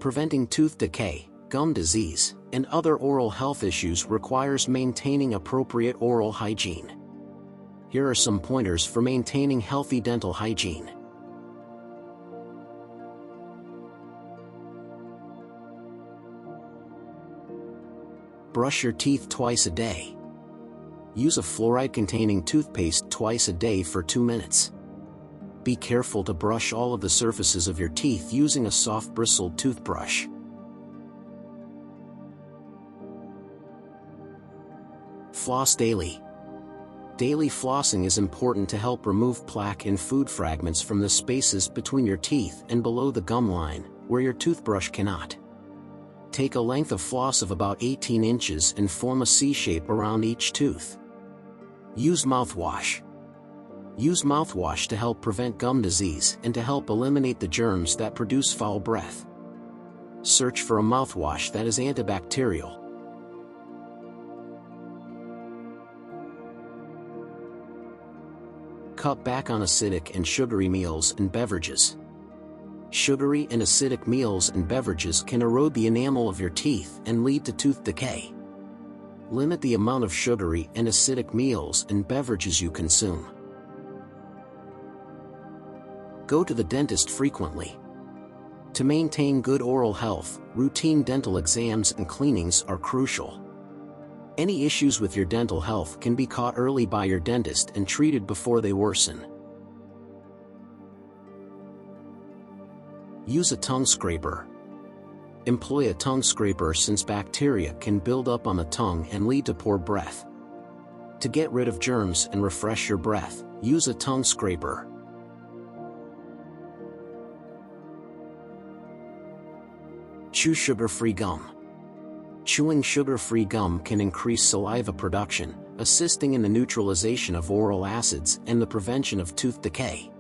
Preventing tooth decay, gum disease, and other oral health issues requires maintaining appropriate oral hygiene. Here are some pointers for maintaining healthy dental hygiene. Brush your teeth twice a day. Use a fluoride-containing toothpaste twice a day for 2 minutes. Be careful to brush all of the surfaces of your teeth using a soft bristled toothbrush. Floss daily. Daily flossing is important to help remove plaque and food fragments from the spaces between your teeth and below the gum line, where your toothbrush cannot. Take a length of floss of about 18 inches and form a C shape around each tooth. Use mouthwash. Use mouthwash to help prevent gum disease and to help eliminate the germs that produce foul breath. Search for a mouthwash that is antibacterial. Cut back on acidic and sugary meals and beverages. Sugary and acidic meals and beverages can erode the enamel of your teeth and lead to tooth decay. Limit the amount of sugary and acidic meals and beverages you consume. Go to the dentist frequently. To maintain good oral health, routine dental exams and cleanings are crucial. Any issues with your dental health can be caught early by your dentist and treated before they worsen. Use a tongue scraper. Employ a tongue scraper since bacteria can build up on the tongue and lead to poor breath. To get rid of germs and refresh your breath, use a tongue scraper. Chew sugar-free gum. Chewing sugar-free gum can increase saliva production, assisting in the neutralization of oral acids and the prevention of tooth decay.